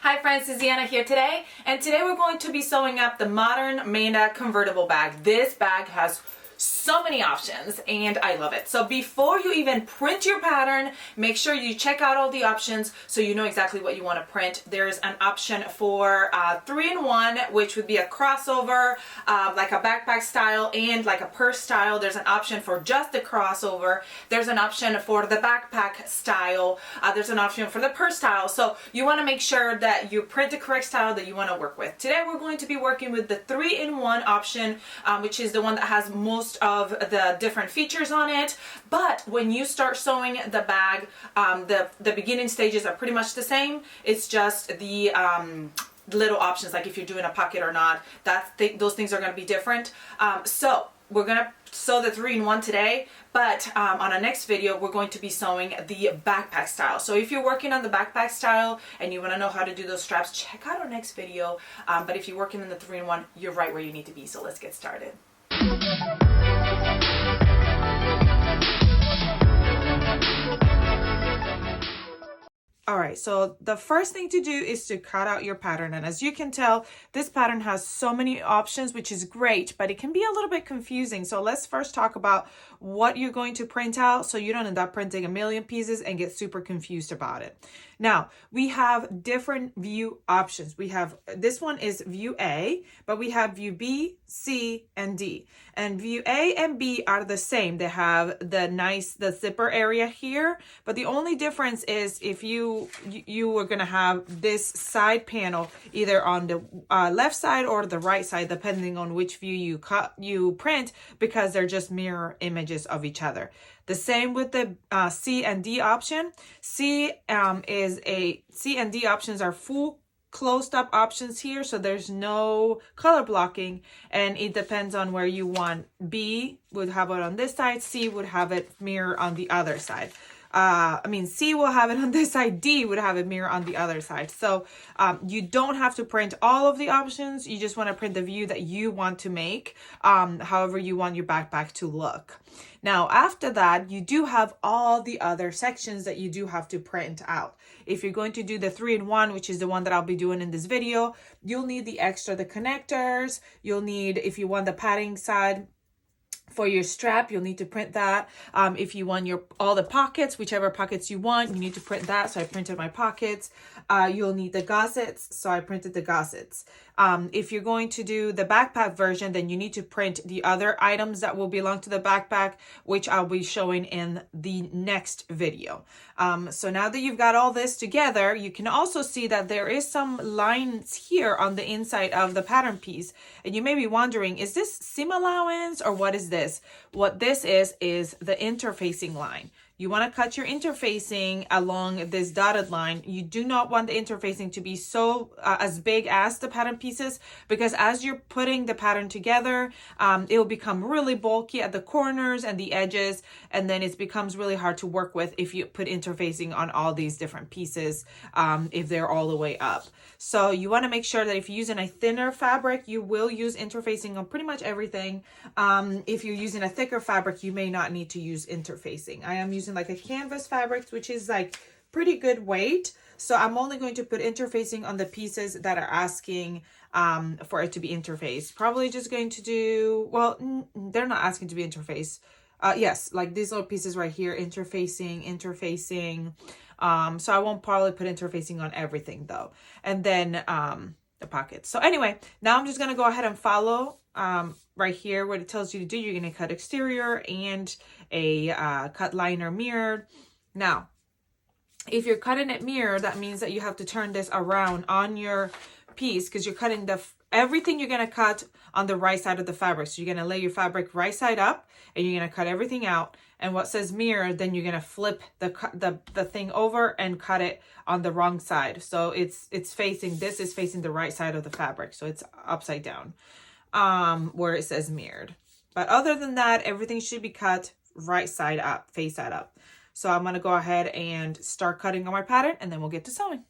Hi friends, this is Deanna here today, and today we're going to be sewing up the Modern Manda Convertible Bag. This bag has so many options and I love it. So before you even print your pattern, make sure you check out all the options so you know exactly what you want to print. There's an option for 3-in-1, which would be a crossover, like a backpack style and like a purse style. There's an option for just the crossover. There's an option for the backpack style. There's an option for the purse style. So you want to make sure that you print the correct style that you want to work with. Today we're going to be working with the 3-in-1 option, which is the one that has most of the different features on it. But when you start sewing the bag, the beginning stages are pretty much the same. It's just the little options, like if you're doing a pocket or not, those things are going to be different. So we're going to sew the 3-in-1 today, but on our next video we're going to be sewing the backpack style. So if you're working on the backpack style and you want to know how to do those straps, check out our next video. But if you're working in the 3-in-1, you're right where you need to be. So let's get started. Alright, so the first thing to do is to cut out your pattern, and as you can tell, this pattern has so many options, which is great, but it can be a little bit confusing. So let's first talk about what you're going to print out so you don't end up printing a million pieces and get super confused about it. Now, we have different view options. We have, this one is view A, but we have view B, C, and D. And view A and B are the same. They have the zipper area here, but the only difference is if you are going to have this side panel either on the left side or the right side, depending on which view you print, because they're just mirror images of each other. The same with the C and D option. C and D options are full closed up options here, so there's no color blocking, and it depends on where you want. B would have it on this side, C would have it mirror on the other side. C will have it on this side, D would have it mirror on the other side. So you don't have to print all of the options. You just want to print the view that you want to make, however you want your backpack to look. Now, after that, you do have all the other sections that you do have to print out. If you're going to do the 3-in-1, which is the one that I'll be doing in this video, you'll need the connectors. You'll need, if you want the padding side for your strap, you'll need to print that. If you want all the pockets, whichever pockets you want, you need to print that. So I printed my pockets. You'll need the gussets, so I printed the gussets. If you're going to do the backpack version, then you need to print the other items that will belong to the backpack, which I'll be showing in the next video. So now that you've got all this together, you can also see that there is some lines here on the inside of the pattern piece. And you may be wondering, is this seam allowance or what is this? What this is the interfacing line. You want to cut your interfacing along this dotted line. You do not want the interfacing to be so as big as the pattern pieces, because as you're putting the pattern together, it will become really bulky at the corners and the edges, and then it becomes really hard to work with if you put interfacing on all these different pieces, if they're all the way up. So you want to make sure that if you're using a thinner fabric, you will use interfacing on pretty much everything. If you're using a thicker fabric, you may not need to use interfacing. I am using like a canvas fabric, which is like pretty good weight. So I'm only going to put interfacing on the pieces that are asking for it to be interfaced. Probably just going to do, well, they're not asking to be interfaced. Yes, like these little pieces right here, interfacing. So I won't probably put interfacing on everything though. And then the pockets. So anyway, now I'm just going to go ahead and follow right here what it tells you to do. You're going to cut exterior and a cut liner mirrored. Now, if you're cutting it mirror, that means that you have to turn this around on your piece, because you're cutting everything you're going to cut on the right side of the fabric. So you're going to lay your fabric right side up and you're going to cut everything out. And what says mirror, then you're going to flip the thing over and cut it on the wrong side. So it's facing, this is facing the right side of the fabric. So it's upside down where it says mirrored. But other than that, everything should be cut right side up, face side up. So I'm going to go ahead and start cutting on my pattern, and then we'll get to sewing.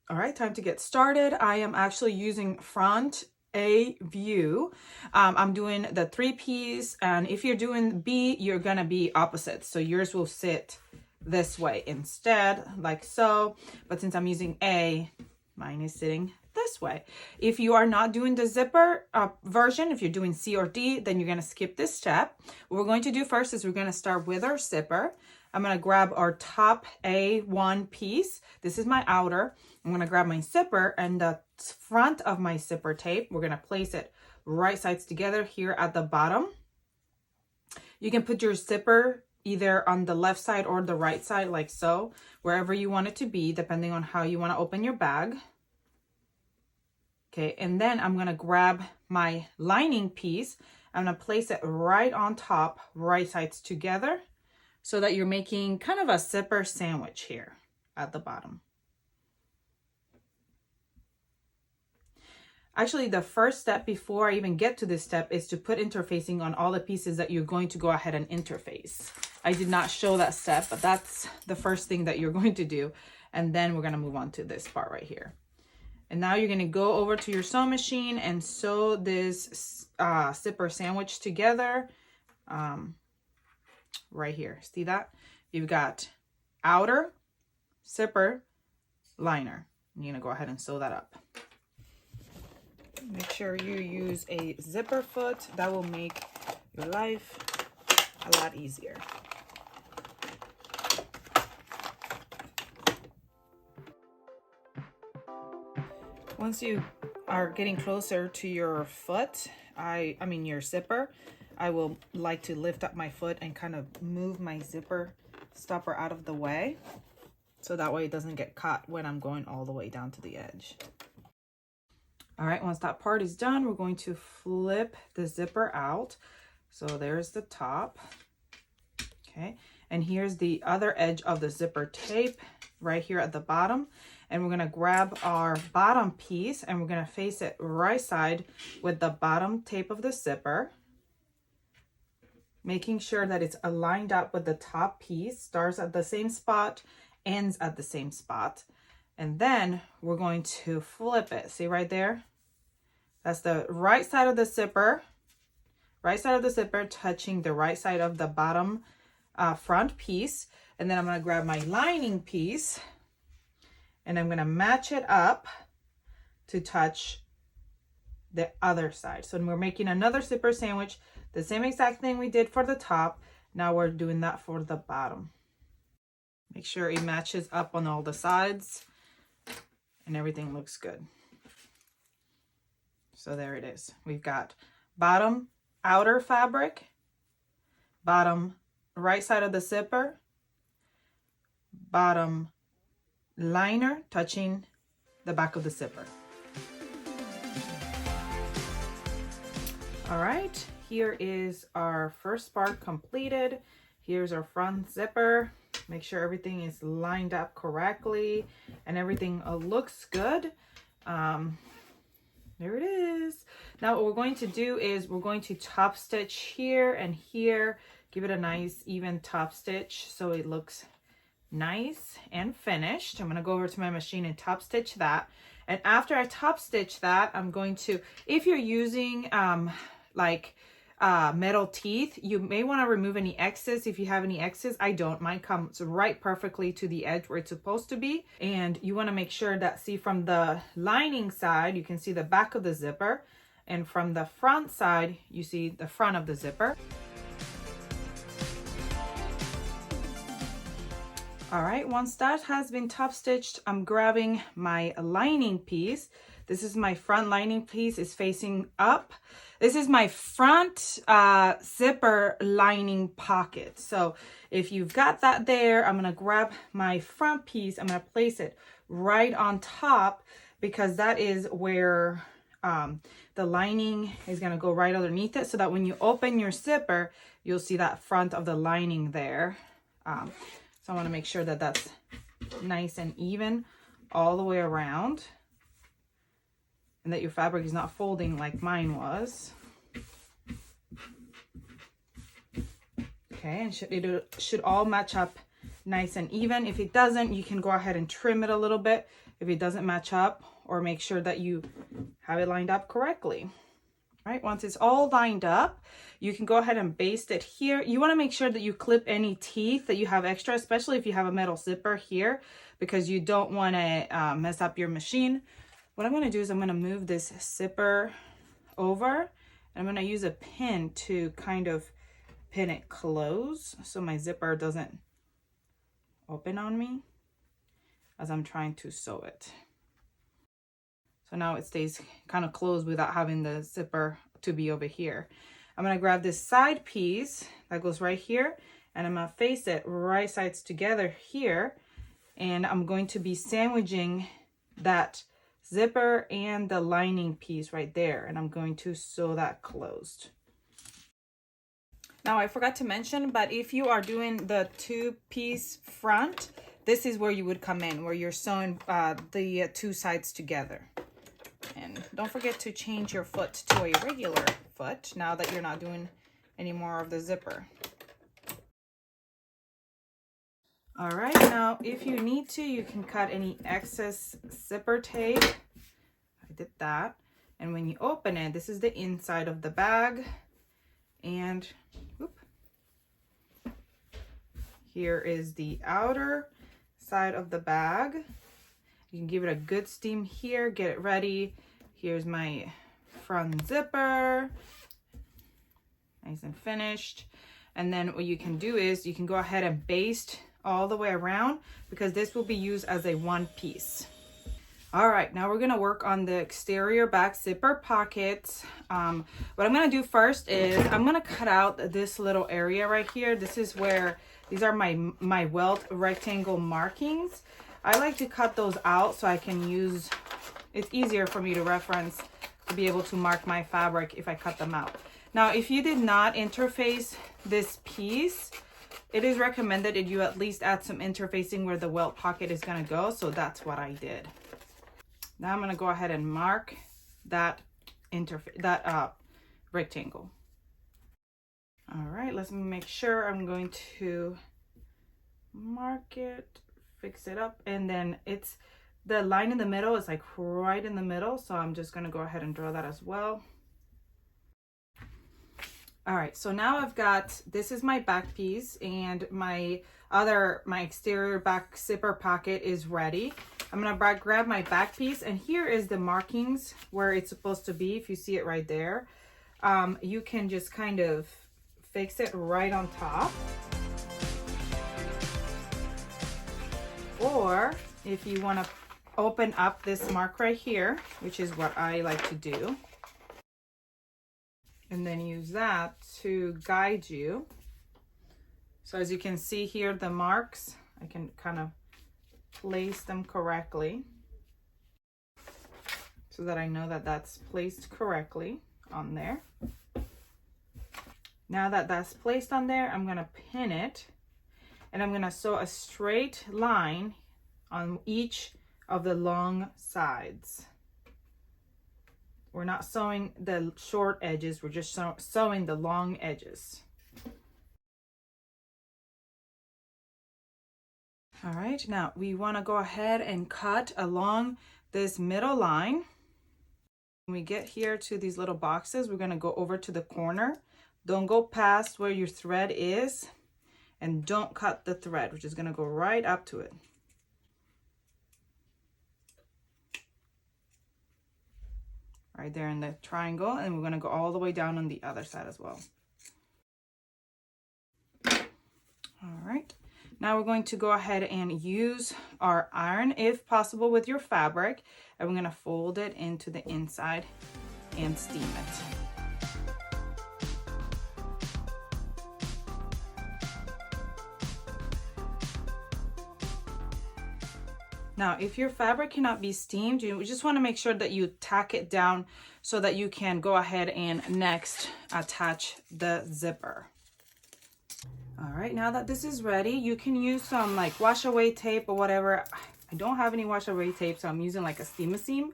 All right, time to get started. I am actually using front A view. I'm doing the 3-piece, and if you're doing B, you're going to be opposite. So yours will sit this way instead, like so. But since I'm using A, Mine is sitting this way. If you are not doing the zipper version, if you're doing C or D, then you're going to skip this step. What we're going to do first is we're going to start with our zipper. I'm going to grab our top A1 piece. This is my outer. I'm going to grab my zipper, and the front of my zipper tape, we're going to place it right sides together here at the bottom. You can put your zipper either on the left side or the right side, like so, wherever you want it to be, depending on how you want to open your bag. Okay, and then I'm going to grab my lining piece. I'm going to place it right on top, right sides together, so that you're making kind of a zipper sandwich here at the bottom. Actually, the first step before I even get to this step is to put interfacing on all the pieces that you're going to go ahead and interface. I did not show that step, but that's the first thing that you're going to do. And then we're going to move on to this part right here. And now you're going to go over to your sewing machine and sew this zipper sandwich together right here. See that? You've got outer, zipper, liner. You're going to go ahead and sew that up. Make sure you use a zipper foot. That will make your life a lot easier. Once you are getting closer to your foot, I mean your zipper, I will like to lift up my foot and kind of move my zipper stopper out of the way, so that way it doesn't get caught when I'm going all the way down to the edge. All right, once that part is done, we're going to flip the zipper out. So there's the top. Okay, and here's the other edge of the zipper tape right here at the bottom. And we're gonna grab our bottom piece and we're gonna face it right side with the bottom tape of the zipper, making sure that it's aligned up with the top piece, starts at the same spot, ends at the same spot. And then we're going to flip it. See right there? That's the right side of the zipper. Right side of the zipper touching the right side of the bottom front piece. And then I'm going to grab my lining piece and I'm going to match it up to touch the other side. So we're making another zipper sandwich, the same exact thing we did for the top. Now we're doing that for the bottom. Make sure it matches up on all the sides and everything looks good. So there it is. We've got bottom outer fabric, bottom right side of the zipper, bottom liner touching the back of the zipper. All right, here is our first part completed. Here's our front zipper. Make sure everything is lined up correctly and everything looks good. There it is. Now what we're going to do is we're going to top stitch here and here. Give it a nice even top stitch so it looks nice and finished. I'm going to go over to my machine and top stitch that. And after I top stitch that, I'm going to, if you're using metal teeth, you may want to remove any excess. If you have any excess, I don't. Mine comes right perfectly to the edge where it's supposed to be. And you want to make sure that, see, from the lining side, you can see the back of the zipper. And from the front side, you see the front of the zipper. All right, once that has been top stitched, I'm grabbing my lining piece. This is my front lining piece, is facing up. This is my front zipper lining pocket. So if you've got that there, I'm gonna grab my front piece. I'm gonna place it right on top because that is where the lining is gonna go right underneath it, so that when you open your zipper, you'll see that front of the lining there. So I wanna make sure that that's nice and even all the way around, and that your fabric is not folding like mine was. Okay, and it should all match up nice and even. If it doesn't, you can go ahead and trim it a little bit if it doesn't match up, or make sure that you have it lined up correctly. All right, once it's all lined up, you can go ahead and baste it here. You want to make sure that you clip any teeth that you have extra, especially if you have a metal zipper here. because you don't want to mess up your machine. What I'm going to do is I'm going to move this zipper over, and I'm going to use a pin to kind of pin it close so my zipper doesn't open on me as I'm trying to sew it. So now it stays kind of closed without having the zipper to be over here. I'm going to grab this side piece that goes right here, and I'm going to face it right sides together here, and I'm going to be sandwiching that zipper and the lining piece right there, and I'm going to sew that closed. Now I forgot to mention, but if you are doing the 2-piece front, this is where you would come in, where you're sewing the 2 sides together. And don't forget to change your foot to a regular foot now that you're not doing any more of the zipper. All right, now if you need to, you can cut any excess zipper tape. I did that. And when you open it, this is the inside of the bag. And whoop, here is the outer side of the bag. You can give it a good steam here, get it ready. Here's my front zipper, nice and finished. And then what you can do is you can go ahead and baste all the way around, because this will be used as a 1-piece. All right, now we're gonna work on the exterior back zipper pockets. What I'm gonna do first is I'm gonna cut out this little area right here. This is where, these are my welt rectangle markings. I like to cut those out so I can use, it's easier for me to reference, to be able to mark my fabric if I cut them out. Now, if you did not interface this piece, it is recommended that you at least add some interfacing where the welt pocket is gonna go, so that's what I did. Now I'm gonna go ahead and mark that rectangle. All right, let's make sure. I'm going to mark it, fix it up, and then it's the line in the middle is like right in the middle, so I'm just gonna go ahead and draw that as well. All right, so now I've got, this is my back piece, and my exterior back zipper pocket is ready. I'm gonna grab my back piece, and here is the markings where it's supposed to be. If you see it right there, you can just kind of fix it right on top. Or if you wanna open up this mark right here, which is what I like to do, and then use that to guide you. So as you can see here, the marks, I can kind of place them correctly so that I know that that's placed correctly on there. Now that that's placed on there, I'm gonna pin it, and I'm gonna sew a straight line on each of the long sides. We're not sewing the short edges, we're just sewing the long edges. All right, now we want to go ahead and cut along this middle line. When we get here to these little boxes, we're going to go over to the corner. Don't go past where your thread is, and don't cut the thread, which is going to go right up to it. Right there in the triangle, and we're going to go all the way down on the other side as well. All right, now we're going to go ahead and use our iron, if possible, with your fabric, and we're going to fold it into the inside and steam it. Now, if your fabric cannot be steamed, you just want to make sure that you tack it down so that you can go ahead and next attach the zipper. All right, now that this is ready, you can use some like wash away tape or whatever. I don't have any wash away tape, so I'm using like a steam-a-seam,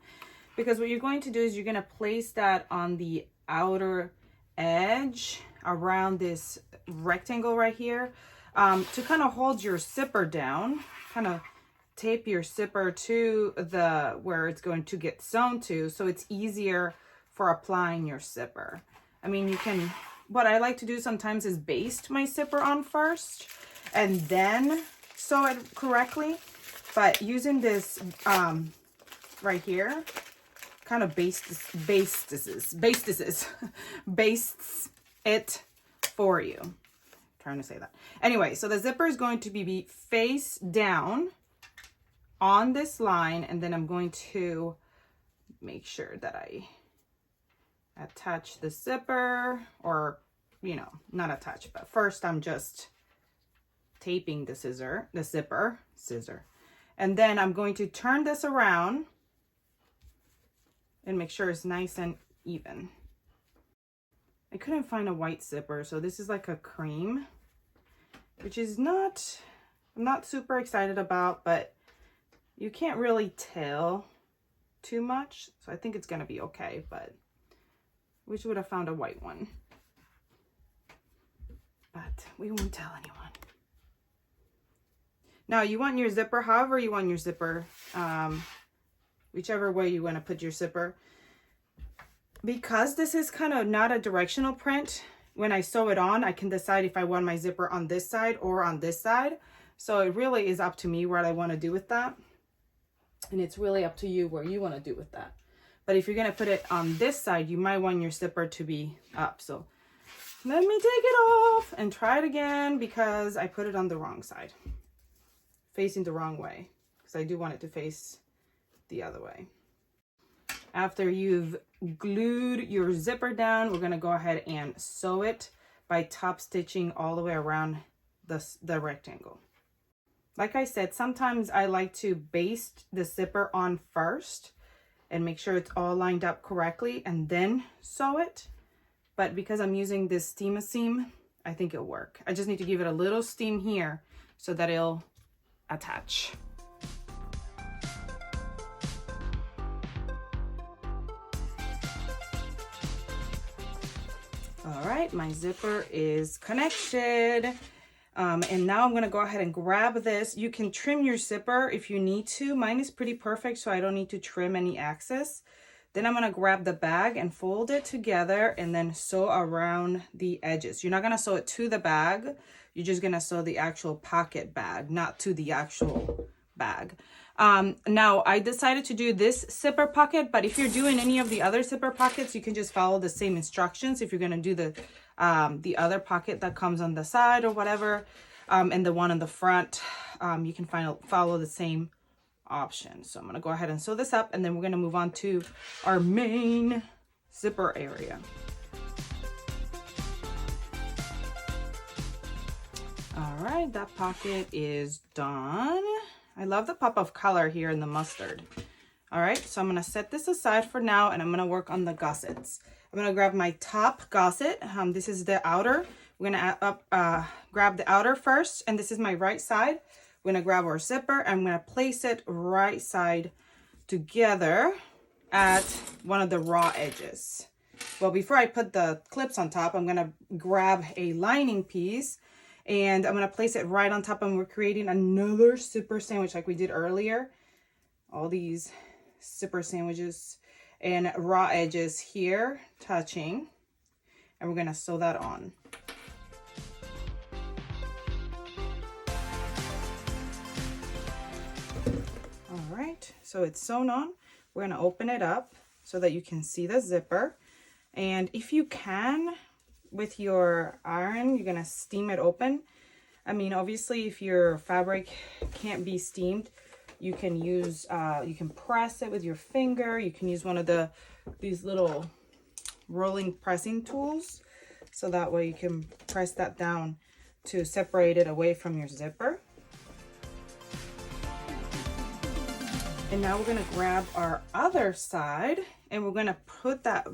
because what you're going to do is you're going to place that on the outer edge around this rectangle right here, to kind of hold your zipper down. Kind of tape your zipper to the where it's going to get sewn to, so it's easier for applying your zipper. I mean, you can, what I like to do sometimes is baste my zipper on first and then sew it correctly. But using this right here kind of bastes it for you. I'm trying to say that. Anyway, so the zipper is going to be face down on this line, and then I'm going to make sure that I attach the zipper, or, you know, not attach, but first I'm just taping the zipper, and then I'm going to turn this around and make sure it's nice and even. I couldn't find a white zipper, so this is like a cream, which is I'm not super excited about, but you can't really tell too much, so I think it's gonna be okay, but wish we would have found a white one, but we won't tell anyone. Now you want your zipper however you want your zipper, whichever way you want to put your zipper. Because this is kind of not a directional print, when I sew it on, I can decide if I want my zipper on this side or on this side. So it really is up to me what I want to do with that. And it's really up to you where you want to do with that. But if you're going to put it on this side, you might want your zipper to be up. So let me take it off and try it again, because I put it on the wrong side, facing the wrong way, because I do want it to face the other way. After you've glued your zipper down, we're going to go ahead and sew it by top stitching all the way around the rectangle. Like I said, sometimes I like to baste the zipper on first and make sure it's all lined up correctly and then sew it. But because I'm using this steam seam, I think it'll work. I just need to give it a little steam here so that it'll attach. All right, my zipper is connected. And now I'm going to go ahead and grab this. You can trim your zipper if you need to. Mine is pretty perfect, so I don't need to trim any excess. Then I'm going to grab the bag and fold it together and then sew around the edges. You're not going to sew it to the bag. You're just going to sew the actual pocket bag, not to the actual bag. Now I decided to do this zipper pocket, but if you're doing any of the other zipper pockets, you can just follow the same instructions. If you're going to do the other pocket that comes on the side or whatever, and the one on the front, you can follow the same option. So I'm going to go ahead and sew this up, and then we're going to move on to our main zipper area. All right, that pocket is done. I love the pop of color here in the mustard. All right, so I'm going to set this aside for now, and I'm going to work on the gussets. I'm going to grab my top gusset. This is the outer. We're going to grab the outer first, and this is my right side. We're going to grab our zipper, and I'm going to place it right side together at one of the raw edges. Well, before I put the clips on top, I'm going to grab a lining piece, and I'm going to place it right on top, and we're creating another zipper sandwich like we did earlier. All these zipper sandwiches and raw edges here touching, and we're going to sew that on. All right, so it's sewn on. We're going to open it up so that you can see the zipper, and if you can, with your iron, you're going to steam it open. I mean, obviously, if your fabric can't be steamed, you can use, you can press it with your finger. You can use one of these little rolling pressing tools. So that way you can press that down to separate it away from your zipper. And now we're gonna grab our other side, and we're gonna put that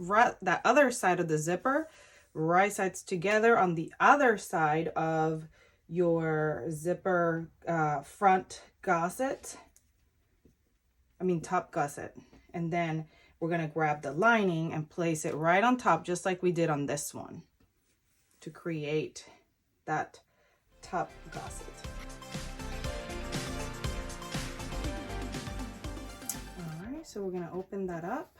other side of the zipper right sides together on the other side of your zipper front gusset. Top gusset. And then we're going to grab the lining and place it right on top, just like we did on this one, to create that top gusset. All right, so we're going to open that up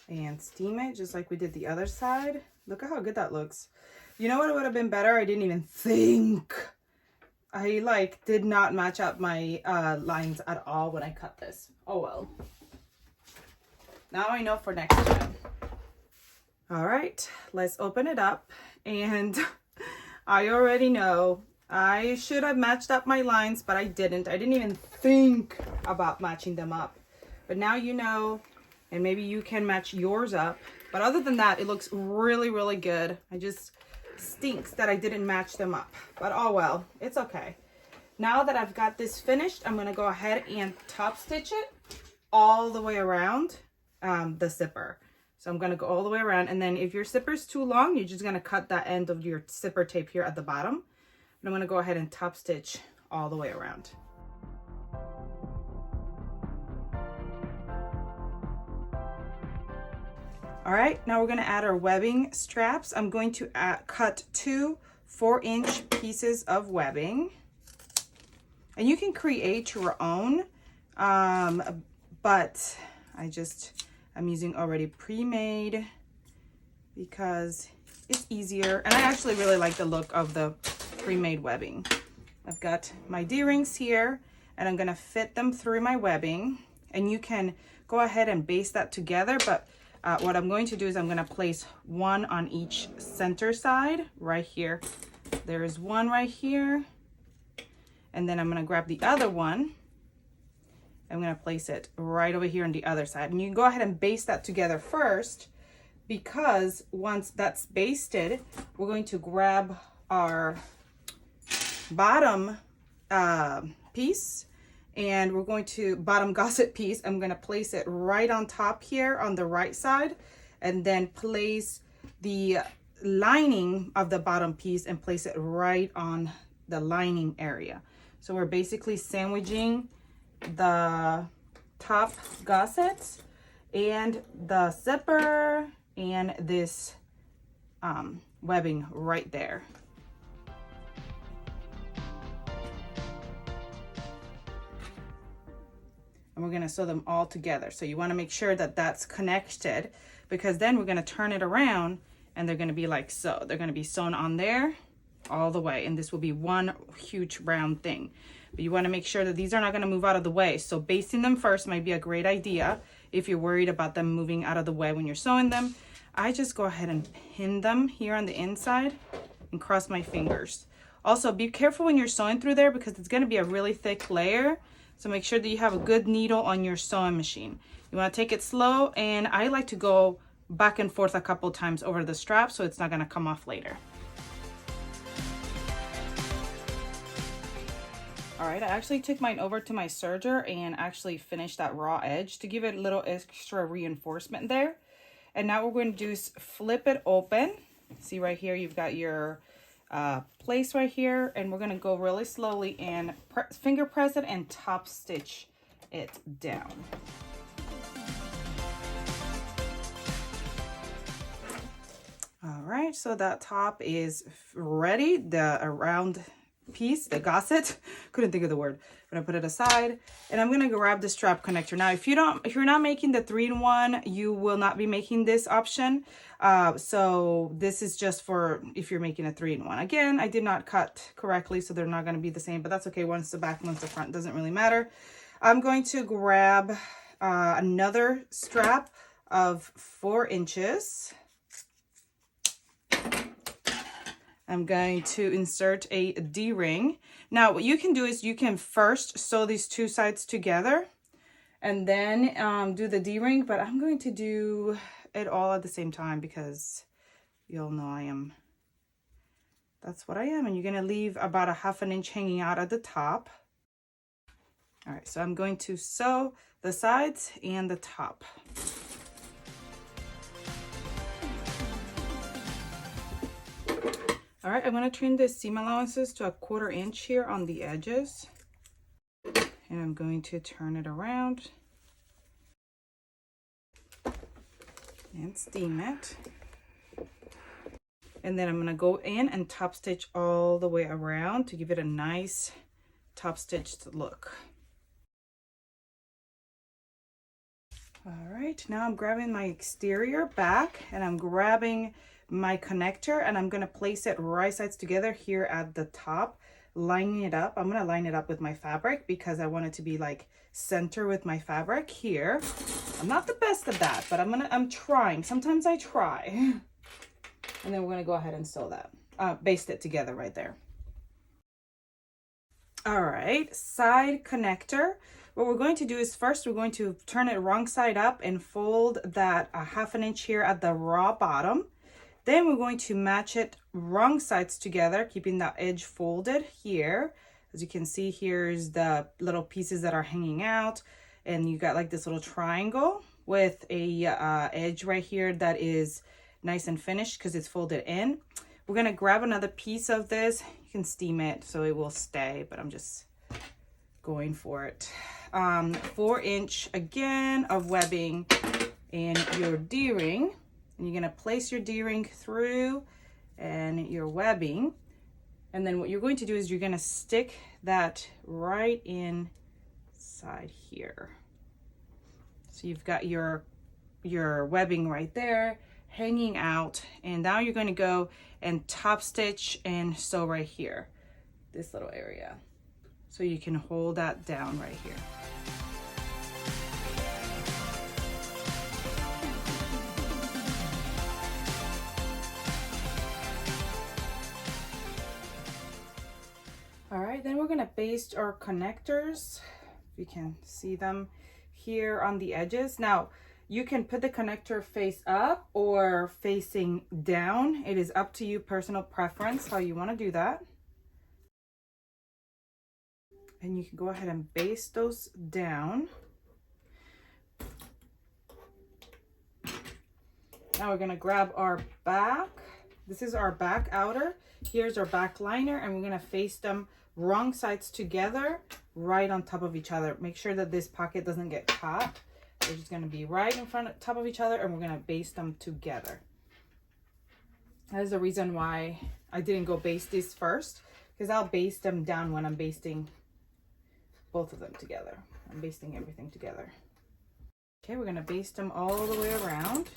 and steam it just like we did the other side. Look at how good that looks. You know what would have been better? I didn't even think I like did not match up my lines at all when I cut this. Oh well. Now I know for next time. All right, let's open it up. And I already know I should have matched up my lines, but I didn't. I didn't even think about matching them up. But now you know, and maybe you can match yours up. But other than that, it looks really, really good. I just stinks that I didn't match them up. But oh well, it's okay. Now that I've got this finished, I'm going to go ahead and top stitch it all the way around the zipper. So I'm going to go all the way around, and then if your zipper is too long, you're just going to cut that end of your zipper tape here at the bottom. And I'm going to go ahead and top stitch all the way around. All right, now we're going to add our webbing straps. I'm going to cut two 4-inch pieces of webbing. And you can create your own, but I'm using already pre-made because it's easier. And I actually really like the look of the pre-made webbing. I've got my D-rings here, and I'm gonna fit them through my webbing. And you can go ahead and baste that together, but what I'm going to do is I'm gonna place one on each center side right here. There is one right here. And then I'm gonna grab the other one. I'm gonna place it right over here on the other side. And you can go ahead and baste that together first, because once that's basted, we're going to grab our bottom piece, and we're going to bottom gusset piece. I'm gonna place it right on top here on the right side, and then place the lining of the bottom piece and place it right on the lining area. So we're basically sandwiching the top gussets and the zipper and this webbing right there. And we're going to sew them all together. So you want to make sure that that's connected, because then we're going to turn it around and they're going to be like so. They're going to be sewn on there all the way, and this will be one huge round thing. But you want to make sure that these are not going to move out of the way. So basting them first might be a great idea if you're worried about them moving out of the way when you're sewing them. I just go ahead and pin them here on the inside and cross my fingers. Also, be careful when you're sewing through there, because it's going to be a really thick layer. So make sure that you have a good needle on your sewing machine. You want to take it slow, and I like to go back and forth a couple times over the strap so it's not going to come off later. All right, I actually took mine over to my serger and actually finished that raw edge to give it a little extra reinforcement there. And now what we're going to do is flip it open. See right here, you've got your place right here, and we're going to go really slowly and finger press it and top stitch it down. All right, so that top is ready. The round piece, the gusset, couldn't think of the word. I'm gonna put it aside, and I'm gonna grab the strap connector. Now, if you're not making the 3-in-1, you will not be making this option. So this is just for if you're making a 3-in-1. Again, I did not cut correctly, so they're not gonna be the same, but that's okay. One's the back, one's the front, doesn't really matter. I'm going to grab another strap of 4 inches. I'm going to insert a D-ring. Now, what you can do is you can first sew these two sides together and then do the D-ring, but I'm going to do it all at the same time because you'll know that's what I am. And you're going to leave about a 1/2 inch hanging out at the top. All right, so I'm going to sew the sides and the top. All right, I'm going to trim the seam allowances to 1/4 inch here on the edges. And I'm going to turn it around and steam it. And then I'm going to go in and top stitch all the way around to give it a nice top stitched look. All right, now I'm grabbing my exterior back and I'm grabbing my connector, and I'm going to place it right sides together here at the top lining it up. I'm gonna line it up with my fabric because I want it to be like center with my fabric here. I'm not the best at that, but I'm trying. Sometimes I try. And then we're gonna go ahead and sew that, baste it together right there. All right, side connector. What we're going to do is first we're going to turn it wrong side up and fold that a 1/2 inch here at the raw bottom. Then we're going to match it wrong sides together, keeping that edge folded here. As you can see, here's the little pieces that are hanging out, and you got like this little triangle with a edge right here that is nice and finished because it's folded in. We're gonna grab another piece of this. You can steam it so it will stay, but I'm just going for it. 4 inch again of webbing in your D-ring. And you're gonna place your D-ring through and your webbing. And then what you're going to do is you're gonna stick that right inside here. So you've got your webbing right there hanging out, and now you're going to go and top stitch and sew right here, this little area, so you can hold that down right here. All right, then we're going to baste our connectors. You can see them here on the edges. Now you can put the connector face up or facing down. It is up to you, personal preference, how you want to do that. And you can go ahead and baste those down. Now we're going to grab our back. This is our back outer. Here's our back liner, and we're going to face them wrong sides together right on top of each other. Make sure that this pocket doesn't get caught. They're just going to be right in front of top of each other, and we're going to baste them together. That is the reason why I didn't go baste these first, because I'll baste them down when I'm basting both of them together. I'm basting everything together. Okay, we're going to baste them all the way around.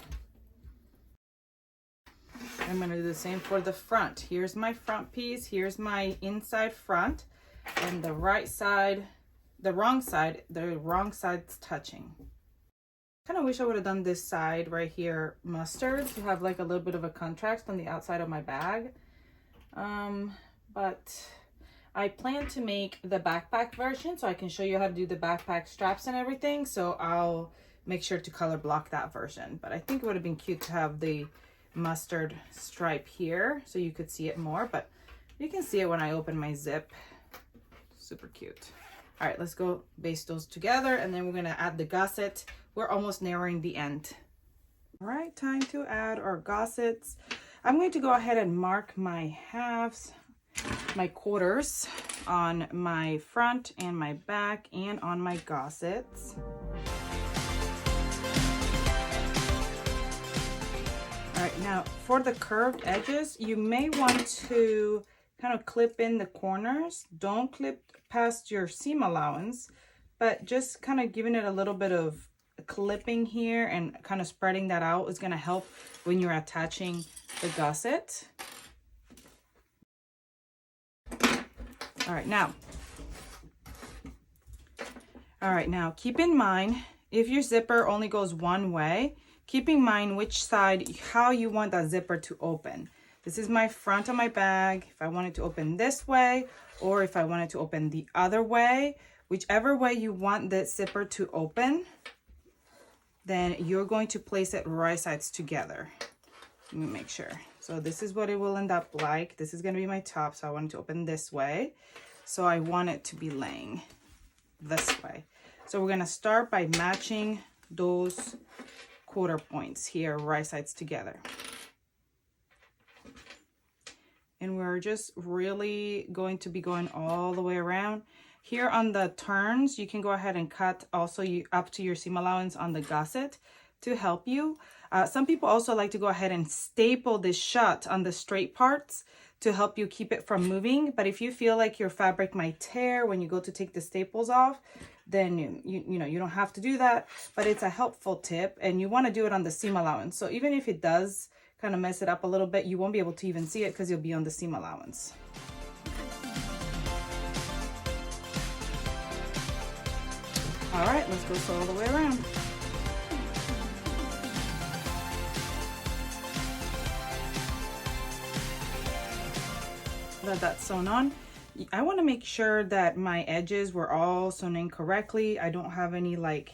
I'm going to do the same for the front. Here's my front piece. Here's my inside front, and the right side, the wrong side's touching. Kind of wish I would have done this side right here mustard to have like a little bit of a contrast on the outside of my bag. But I plan to make the backpack version so I can show you how to do the backpack straps and everything. So I'll make sure to color block that version. But I think it would have been cute to have the mustard stripe here so you could see it more, but you can see it when I open my zip. Super cute. All right, let's go baste those together, and then we're going to add the gusset. We're almost nearing the end. All right, time to add our gussets. I'm going to go ahead and mark my halves, my quarters on my front and my back and on my gussets. All right, now for the curved edges, you may want to kind of clip in the corners. Don't clip past your seam allowance, but just kind of giving it a little bit of clipping here and kind of spreading that out is going to help when you're attaching the gusset. All right, now keep in mind, if your zipper only goes one way, keep in mind which side, how you want that zipper to open. This is my front of my bag. If I want it to open this way, or if I want it to open the other way, whichever way you want the zipper to open, then you're going to place it right sides together. Let me make sure. So this is what it will end up like. This is going to be my top, so I want it to open this way. So I want it to be laying this way. So we're going to start by matching those quarter points here, right sides together. And we're just really going to be going all the way around. Here on the turns, you can go ahead and cut also up to your seam allowance on the gusset to help you. Some people also like to go ahead and staple this shut on the straight parts to help you keep it from moving. But if you feel like your fabric might tear when you go to take the staples off, then you don't have to do that. But it's a helpful tip, and you want to do it on the seam allowance. So even if it does kind of mess it up a little bit, you won't be able to even see it because you'll be on the seam allowance. All right, let's go sew all the way around. That's sewn on. I want to make sure that my edges were all sewn in correctly. I don't have any like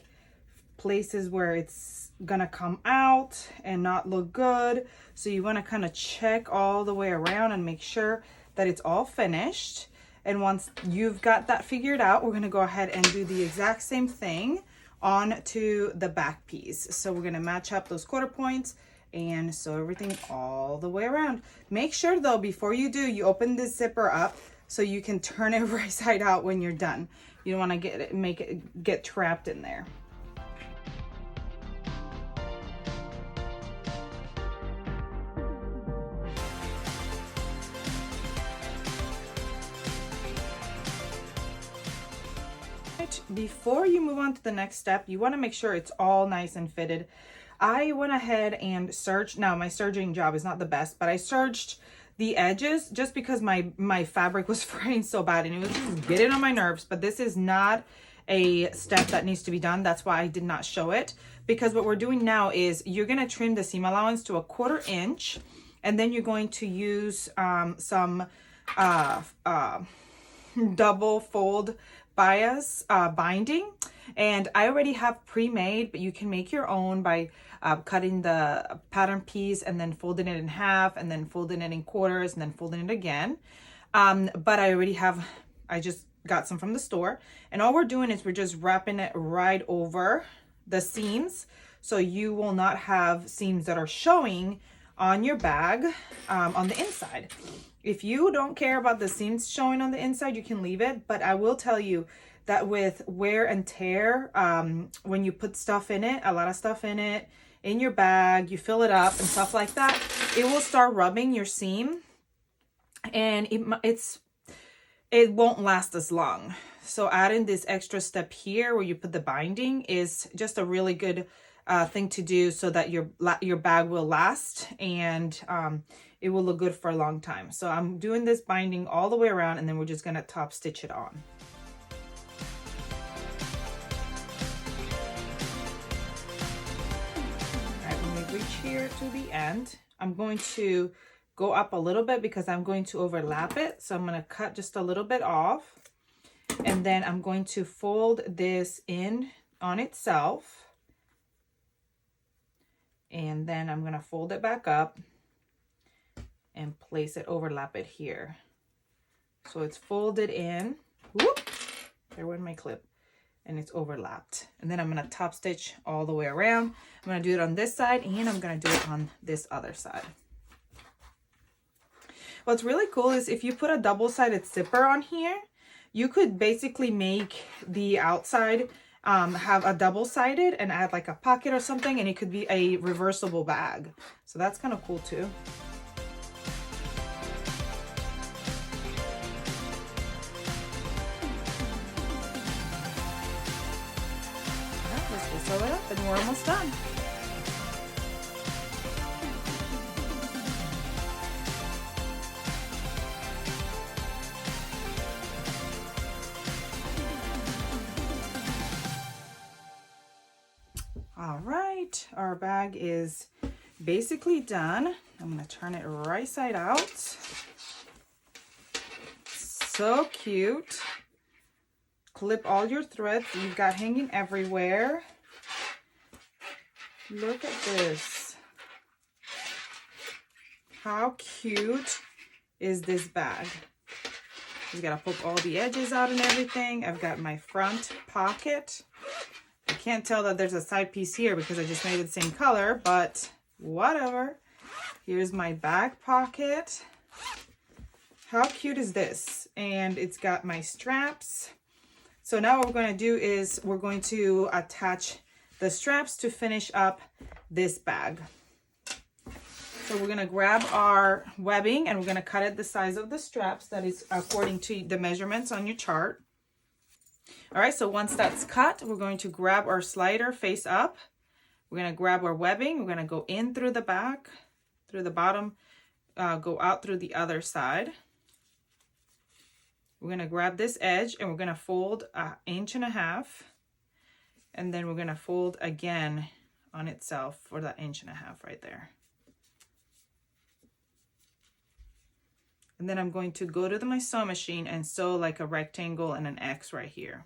places where it's gonna come out and not look good. So you want to kind of check all the way around and make sure that it's all finished. And once you've got that figured out, we're going to go ahead and do the exact same thing onto the back piece. So we're going to match up those quarter points and sew everything all the way around. Make sure though, before you do, you open this zipper up so you can turn it right side out when you're done. You don't want to make it get trapped in there. Before you move on to the next step, you want to make sure it's all nice and fitted. I went ahead and serged. Now my serging job is not the best, but I serged the edges just because my fabric was fraying so bad and it was just getting on my nerves. But this is not a step that needs to be done. That's why I did not show it, because what we're doing now is you're going to trim the seam allowance to 1/4 inch, and then you're going to use some double fold bias binding, and I already have pre-made, but you can make your own by cutting the pattern piece and then folding it in half and then folding it in quarters and then folding it again. But I just got some from the store, and all we're doing is we're just wrapping it right over the seams, so you will not have seams that are showing on your bag on the inside. If you don't care about the seams showing on the inside, you can leave it. But I will tell you that with wear and tear, when you put stuff in it, a lot of stuff in your bag, you fill it up and stuff like that, it will start rubbing your seam, and it won't last as long. So adding this extra step here where you put the binding is just a really good thing to do, so that your bag will last and it will look good for a long time. So I'm doing this binding all the way around, and then we're just gonna top stitch it on. All right, when we reach here to the end, I'm going to go up a little bit because I'm going to overlap it. So I'm gonna cut just a little bit off, and then I'm going to fold this in on itself. And then I'm gonna fold it back up and place it, overlap it here. So it's folded in. Whoop, there went my clip. And it's overlapped. And then I'm gonna top stitch all the way around. I'm gonna do it on this side, and I'm gonna do it on this other side. What's really cool is if you put a double-sided zipper on here, you could basically make the outside have a double-sided and add like a pocket or something, and it could be a reversible bag. So that's kind of cool too. Let's go sew it up, and we're almost done. All right, our bag is basically done. I'm gonna turn it right side out. So cute. Clip all your threads you've got hanging everywhere. Look at this. How cute is this bag? You gotta poke all the edges out and everything. I've got my front pocket. I can't tell that there's a side piece here because I just made it the same color, but whatever. Here's my back pocket. How cute is this? And it's got my straps. So now what we're going to do is we're going to attach the straps to finish up this bag. So we're going to grab our webbing and we're going to cut it the size of the straps that is according to the measurements on your chart. All right, so once that's cut, we're going to grab our slider face up. We're going to grab our webbing. We're going to go in through the back, through the bottom, go out through the other side. We're going to grab this edge and we're going to fold 1.5 inches. And then we're gonna fold again on itself for that 1.5 inches right there. And then I'm going to go to my sewing machine and sew like a rectangle and an X right here.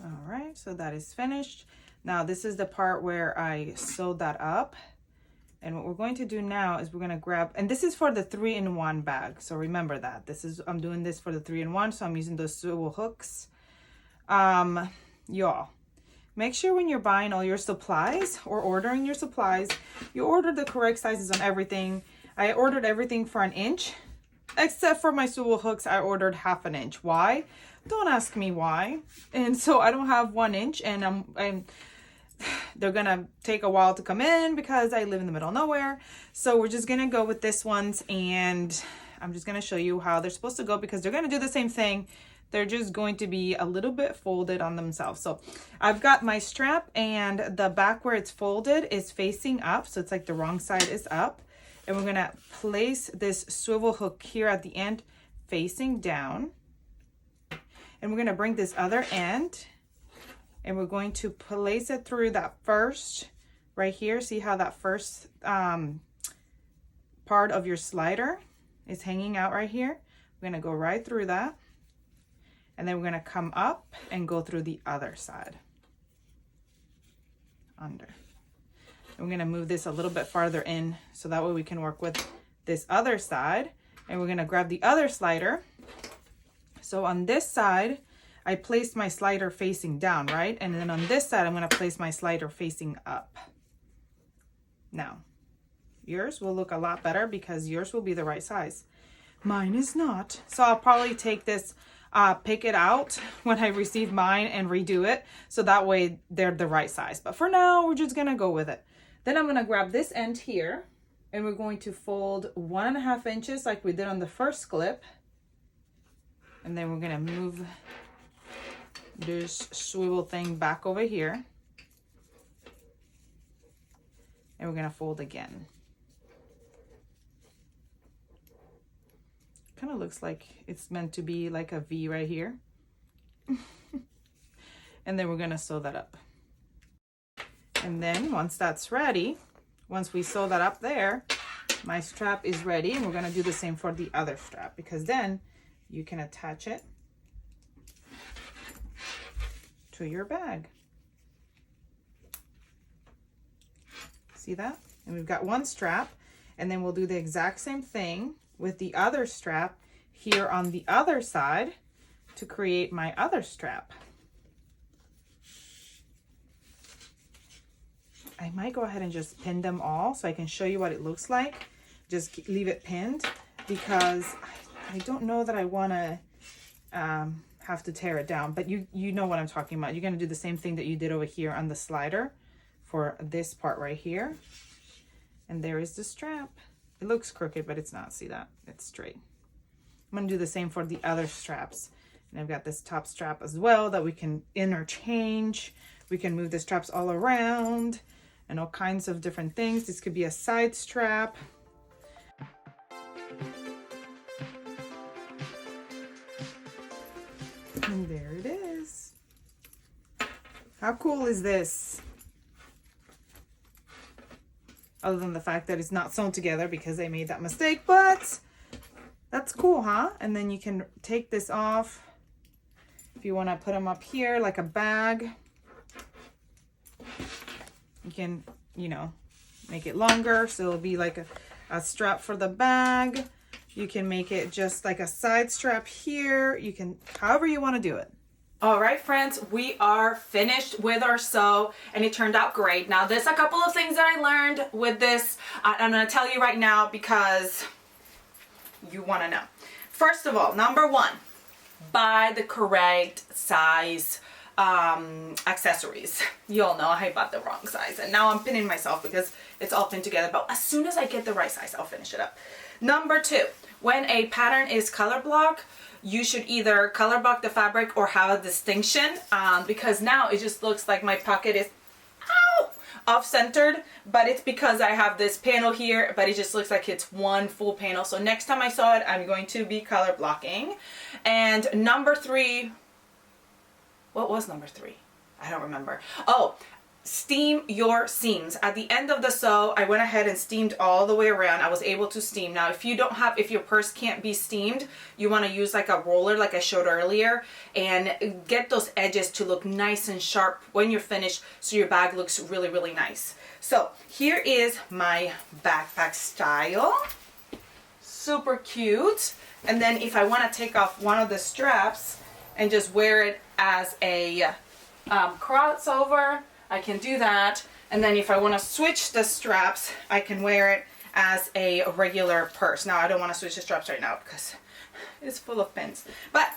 All right, so that is finished. Now this is the part where I sewed that up. And what we're going to do now is we're going to grab, and this is for the 3-in-1 bag. So remember that I'm doing this for the 3-in-1. So I'm using those swivel hooks. Y'all, make sure when you're buying all your supplies or ordering your supplies, you order the correct sizes on everything. I ordered everything for 1 inch, except for my swivel hooks. I ordered 1/2 inch. Why? Don't ask me why. And so I don't have 1 inch, and they're gonna take a while to come in because I live in the middle of nowhere. So we're just gonna go with this ones, and I'm just gonna show you how they're supposed to go because they're gonna do the same thing. They're just going to be a little bit folded on themselves. So I've got my strap, and the back where it's folded is facing up. So it's like the wrong side is up. And we're gonna place this swivel hook here at the end facing down. And we're gonna bring this other end, and we're going to place it through that first right here. See how that first part of your slider is hanging out right here? We're gonna go right through that. And then we're gonna come up and go through the other side. Under. And we're gonna move this a little bit farther in so that way we can work with this other side. And we're gonna grab the other slider. So on this side, I placed my slider facing down, right? And then on this side, I'm gonna place my slider facing up. Now, yours will look a lot better because yours will be the right size. Mine is not. So I'll probably take this, pick it out when I receive mine and redo it. So that way they're the right size. But for now, we're just gonna go with it. Then I'm gonna grab this end here, and we're going to fold 1.5 inches like we did on the first clip. And then we're gonna move this swivel thing back over here, and we're gonna fold again. Kind of looks like it's meant to be like a V right here. And then we're gonna sew that up. And then once that's ready, once we sew that up there, my strap is ready, and we're gonna do the same for the other strap, because then you can attach it to your bag. See that? And we've got one strap, and then we'll do the exact same thing with the other strap here on the other side to create my other strap. I might go ahead and just pin them all so I can show you what it looks like. Just leave it pinned because I don't know that I want to have to tear it down, but you know what I'm talking about. You're going to do the same thing that you did over here on the slider for this part right here. And there is the strap. It looks crooked, but it's not. See that? It's straight. I'm going to do the same for the other straps. And I've got this top strap as well that we can interchange. We can move the straps all around and all kinds of different things. This could be a side strap. And there it is. How cool is this? Other than the fact that it's not sewn together because they made that mistake, but that's cool, huh? And then you can take this off if you want to put them up here like a bag. You can, you know, make it longer so it'll be like a strap for the bag. You can make it just like a side strap here. You can, however you want to do it. All right, friends, we are finished with our sew, and it turned out great. Now, there's a couple of things that I learned with this. I'm going to tell you right now because you want to know. First of all, number one, buy the correct size accessories. You all know I bought the wrong size, and now I'm pinning myself because it's all pinned together. But as soon as I get the right size, I'll finish it up. Number two, when a pattern is color block, you should either color block the fabric or have a distinction, because now it just looks like my pocket is off-centered, but it's because I have this panel here, but it just looks like it's one full panel. So next time I saw it, I'm going to be color blocking. And number 3, what was number 3? I don't remember. Oh, steam your seams. At the end of the sew, I went ahead and steamed all the way around. I was able to steam. Now, if your purse can't be steamed, you want to use like a roller like I showed earlier and get those edges to look nice and sharp when you're finished so your bag looks really, really nice. So here is my backpack style. Super cute. And then if I want to take off one of the straps and just wear it as a crossover, I can do that. And then if I want to switch the straps, I can wear it as a regular purse. Now I don't want to switch the straps right now because it's full of pins, but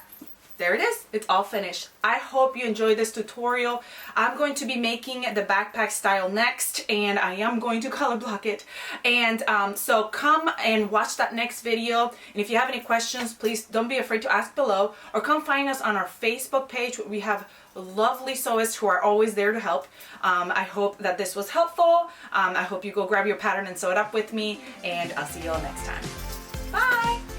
there it is. It's all finished. I hope you enjoyed this tutorial. I'm going to be making the backpack style next, and I am going to color block it. And so come and watch that next video. And if you have any questions, please don't be afraid to ask below, or come find us on our Facebook page. We have lovely sewists who are always there to help. I hope that this was helpful. I hope you go grab your pattern and sew it up with me, and I'll see you all next time. Bye!